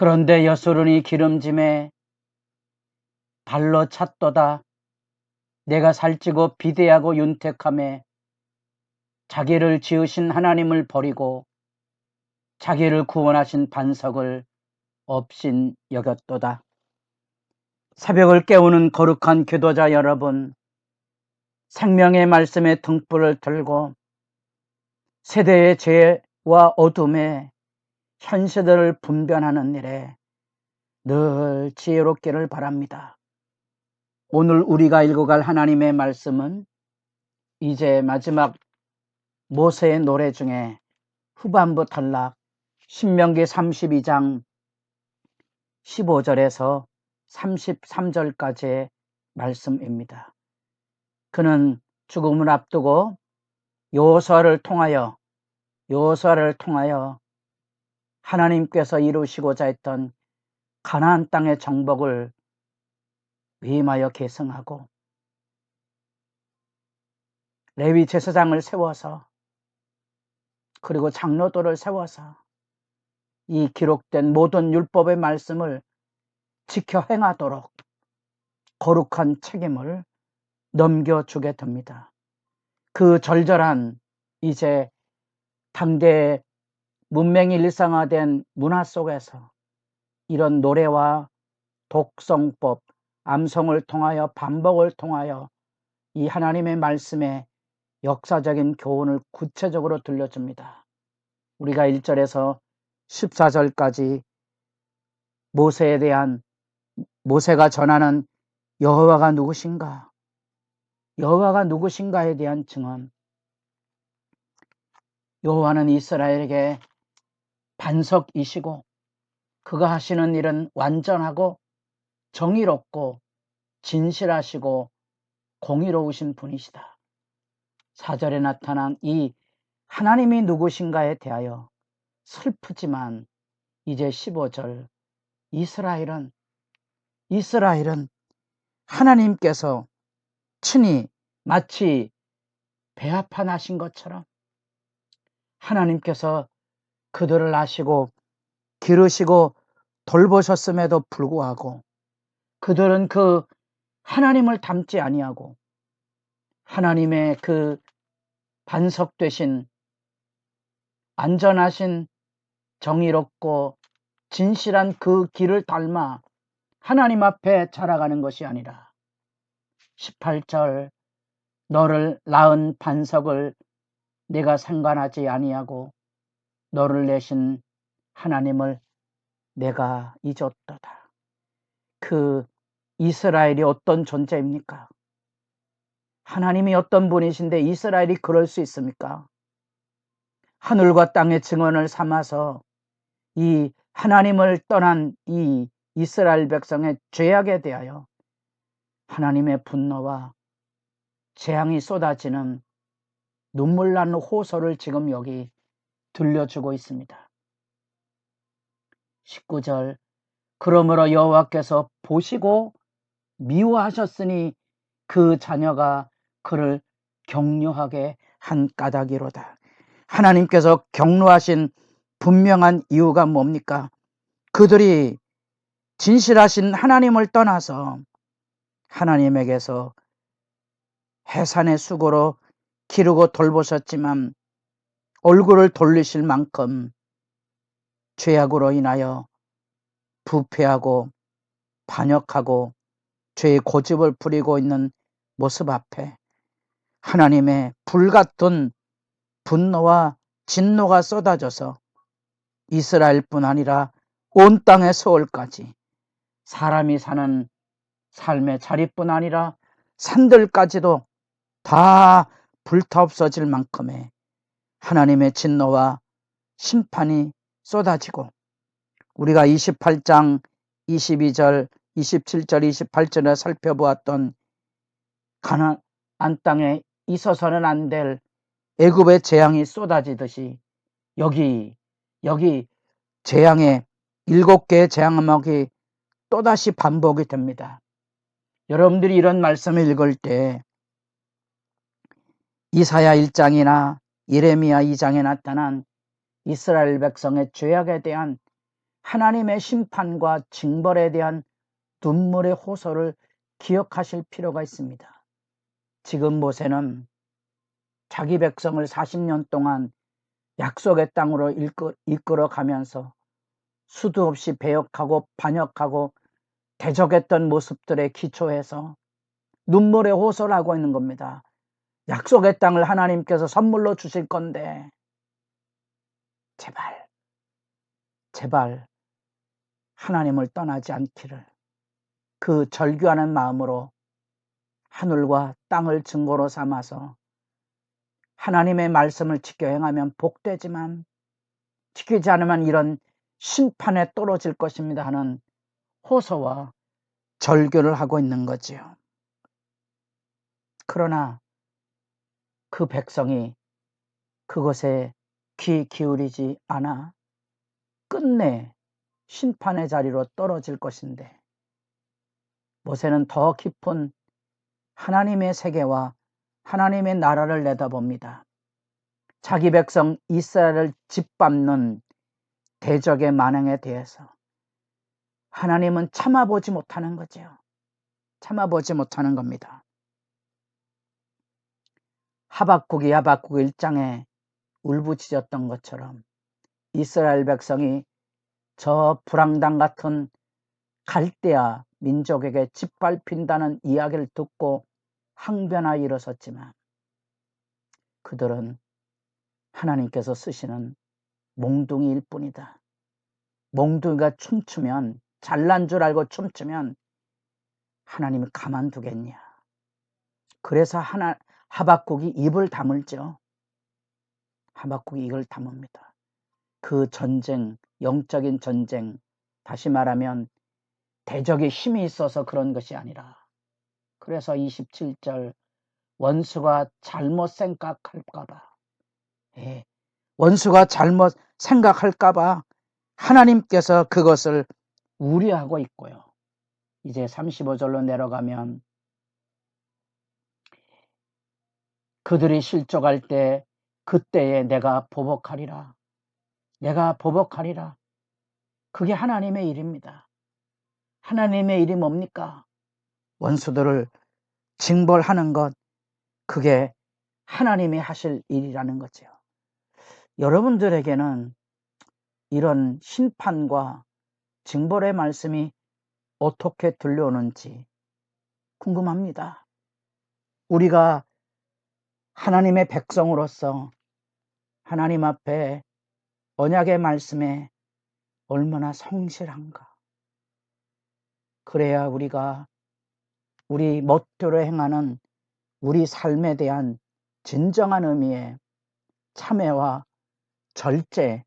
그런데 여수론이 기름짐에 발로 찼도다. 내가 살찌고 비대하고 윤택함에 자기를 지으신 하나님을 버리고 자기를 구원하신 반석을 없인 여겼도다. 새벽을 깨우는 거룩한 기도자 여러분, 생명의 말씀에 등불을 들고 세대의 죄와 어둠에 현실들을 분별하는 일에 늘 지혜롭기를 바랍니다. 오늘 우리가 읽어갈 하나님의 말씀은 이제 마지막 모세의 노래 중에 후반부 단락 신명기 32장 15절에서 33절까지의 말씀입니다. 그는 죽음을 앞두고 여호수아를 통하여 하나님께서 이루시고자 했던 가나안 땅의 정복을 위임하여 계승하고 레위 제사장을 세워서 그리고 장로들을 세워서 이 기록된 모든 율법의 말씀을 지켜 행하도록 거룩한 책임을 넘겨주게 됩니다. 그 절절한 이제 당대의 문명이 일상화된 문화 속에서 이런 노래와 독성법, 암송을 통하여 반복을 통하여 이 하나님의 말씀에 역사적인 교훈을 구체적으로 들려줍니다. 우리가 1절에서 14절까지 모세에 대한 모세가 전하는 여호와가 누구신가? 여호와가 누구신가에 대한 증언. 여호와는 이스라엘에게 반석이시고 그가 하시는 일은 완전하고 정의롭고 진실하시고 공의로우신 분이시다. 4절에 나타난 이 하나님이 누구신가에 대하여 슬프지만 이제 15절 이스라엘은 하나님께서 친히 마치 배합하신 것처럼 하나님께서 그들을 아시고 기르시고 돌보셨음에도 불구하고 그들은 그 하나님을 닮지 아니하고 하나님의 그 반석 되신 안전하신 정의롭고 진실한 그 길을 닮아 하나님 앞에 자라가는 것이 아니라 18절 너를 낳은 반석을 내가 상관하지 아니하고 너를 내신 하나님을 내가 잊었도다. 그 이스라엘이 어떤 존재입니까? 하나님이 어떤 분이신데 이스라엘이 그럴 수 있습니까? 하늘과 땅의 증언을 삼아서 이 하나님을 떠난 이 이스라엘 백성의 죄악에 대하여 하나님의 분노와 재앙이 쏟아지는 눈물 나는 호소를 지금 여기 들려주고 있습니다. 19절 그러므로 여호와께서 보시고 미워하셨으니 그 자녀가 그를 격려하게 한 까닭이로다. 하나님께서 격려하신 분명한 이유가 뭡니까? 그들이 진실하신 하나님을 떠나서 하나님에게서 해산의 수고로 기르고 돌보셨지만 얼굴을 돌리실 만큼 죄악으로 인하여 부패하고 반역하고 죄의 고집을 부리고 있는 모습 앞에 하나님의 불같은 분노와 진노가 쏟아져서 이스라엘뿐 아니라 온 땅의 서울까지 사람이 사는 삶의 자리뿐 아니라 산들까지도 다 불타없어질 만큼의 하나님의 진노와 심판이 쏟아지고 우리가 28장 22절, 27절, 28절에 살펴보았던 가나안 땅에 있어서는 안 될 애굽의 재앙이 쏟아지듯이 여기 재앙의 7개의 재앙음악이 또다시 반복이 됩니다. 여러분들이 이런 말씀을 읽을 때 이사야 1장이나 예레미야 2장에 나타난 이스라엘 백성의 죄악에 대한 하나님의 심판과 징벌에 대한 눈물의 호소를 기억하실 필요가 있습니다. 지금 모세는 자기 백성을 40년 동안 약속의 땅으로 이끌어 가면서 수도 없이 배역하고 반역하고 대적했던 모습들에 기초해서 눈물의 호소를 하고 있는 겁니다. 약속의 땅을 하나님께서 선물로 주실 건데 제발 하나님을 떠나지 않기를, 그 절규하는 마음으로 하늘과 땅을 증거로 삼아서 하나님의 말씀을 지켜 행하면 복되지만 지키지 않으면 이런 심판에 떨어질 것입니다 하는 호소와 절규를 하고 있는 거지요. 그러나 그 백성이 그것에 귀 기울이지 않아 끝내 심판의 자리로 떨어질 것인데, 모세는 더 깊은 하나님의 세계와 하나님의 나라를 내다봅니다. 자기 백성 이스라엘을 짓밟는 대적의 만행에 대해서 하나님은 참아보지 못하는 거죠. 참아보지 못하는 겁니다. 하박국 1장에 울부짖었던 것처럼 이스라엘 백성이 저 불황당 같은 갈대아 민족에게 짓밟힌다는 이야기를 듣고 항변하여 일어섰지만 그들은 하나님께서 쓰시는 몽둥이일 뿐이다. 몽둥이가 춤추면, 잘난 줄 알고 춤추면 하나님이 가만두겠냐. 그래서 하박국이 입을 다물죠. 하박국이 이걸 다뭅니다. 그 전쟁, 영적인 전쟁, 다시 말하면 대적의 힘이 있어서 그런 것이 아니라, 그래서 27절 원수가 잘못 생각할까봐, 원수가 잘못 생각할까봐 하나님께서 그것을 우려하고 있고요. 이제 35절로 내려가면 그들이 실족할 때 그때에 내가 보복하리라. 내가 보복하리라. 그게 하나님의 일입니다. 하나님의 일이 뭡니까? 원수들을 징벌하는 것, 그게 하나님이 하실 일이라는 거죠. 여러분들에게는 이런 심판과 징벌의 말씀이 어떻게 들려오는지 궁금합니다. 우리가 하나님의 백성으로서 하나님 앞에 언약의 말씀에 얼마나 성실한가. 그래야 우리가 우리 멋대로 행하는 우리 삶에 대한 진정한 의미의 참회와 절제,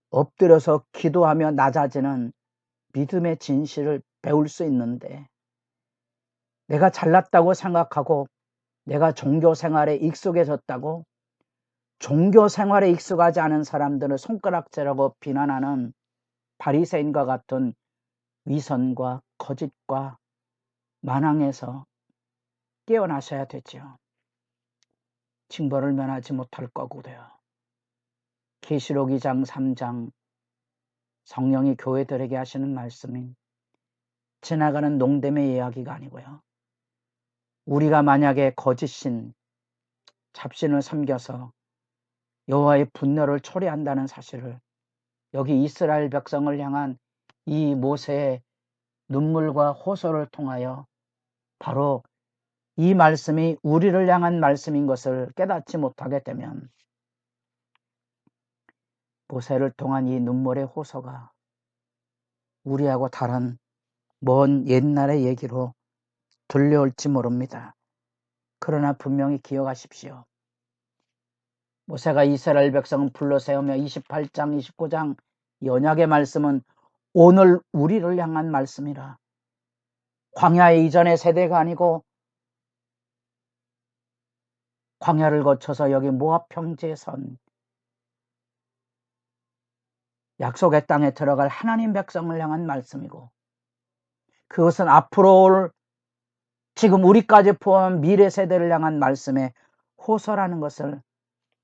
엎드려서 기도하며 낮아지는 믿음의 진실을 배울 수 있는데, 내가 잘났다고 생각하고 내가 종교 생활에 익숙해졌다고 종교 생활에 익숙하지 않은 사람들을 손가락질하고 비난하는 바리새인과 같은 위선과 거짓과 만항에서 깨어나셔야 되죠. 징벌을 면하지 못할 거고요. 계시록 2장 3장 성령이 교회들에게 하시는 말씀인 지나가는 농담의 이야기가 아니고요. 우리가 만약에 거짓신, 잡신을 섬겨서 여호와의 분노를 초래한다는 사실을 여기 이스라엘 백성을 향한 이 모세의 눈물과 호소를 통하여 바로 이 말씀이 우리를 향한 말씀인 것을 깨닫지 못하게 되면 모세를 통한 이 눈물의 호소가 우리하고 다른 먼 옛날의 얘기로 들려올지 모릅니다. 그러나 분명히 기억하십시오. 모세가 이스라엘 백성을 불러세우며 28장, 29장 이 언약의 말씀은 오늘 우리를 향한 말씀이라. 광야의 이전의 세대가 아니고 광야를 거쳐서 여기 모압 평지에 선 약속의 땅에 들어갈 하나님 백성을 향한 말씀이고, 그것은 앞으로 올 지금 우리까지 포함한 미래 세대를 향한 말씀의 호소라는 것을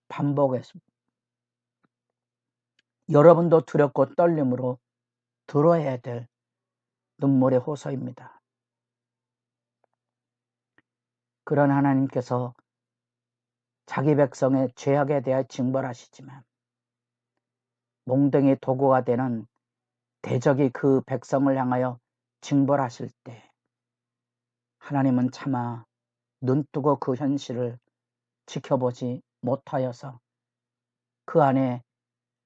반복했습니다. 여러분도 두렵고 떨림으로 들어야 될 눈물의 호소입니다. 그런 하나님께서 자기 백성의 죄악에 대하여 징벌하시지만 몽둥이 도구가 되는 대적이 그 백성을 향하여 징벌하실 때 하나님은 차마 눈뜨고 그 현실을 지켜보지 못하여서 그 안에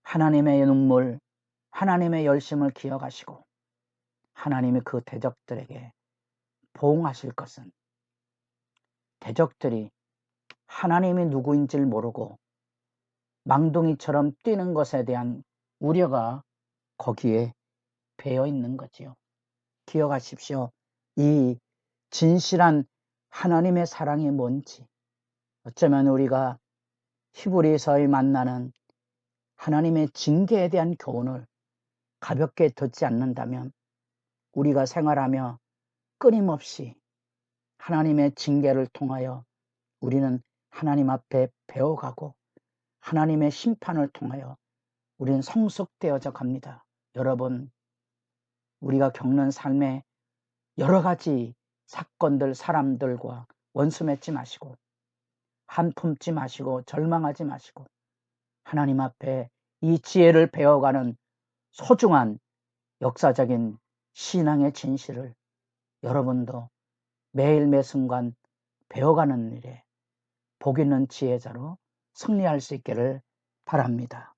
하나님의 눈물, 하나님의 열심을 기억하시고 하나님이 그 대적들에게 보응하실 것은 대적들이 하나님이 누구인지를 모르고 망둥이처럼 뛰는 것에 대한 우려가 거기에 배어 있는 거지요. 기억하십시오. 이 진실한 하나님의 사랑이 뭔지, 어쩌면 우리가 히브리서에 만나는 하나님의 징계에 대한 교훈을 가볍게 듣지 않는다면 우리가 생활하며 끊임없이 하나님의 징계를 통하여 우리는 하나님 앞에 배워가고 하나님의 심판을 통하여 우리는 성숙되어져 갑니다. 여러분, 우리가 겪는 삶에 여러 가지 사건들, 사람들과 원수 맺지 마시고 한품지 마시고 절망하지 마시고 하나님 앞에 이 지혜를 배워가는 소중한 역사적인 신앙의 진실을 여러분도 매일 매순간 배워가는 일에 복 있는 지혜자로 승리할 수 있기를 바랍니다.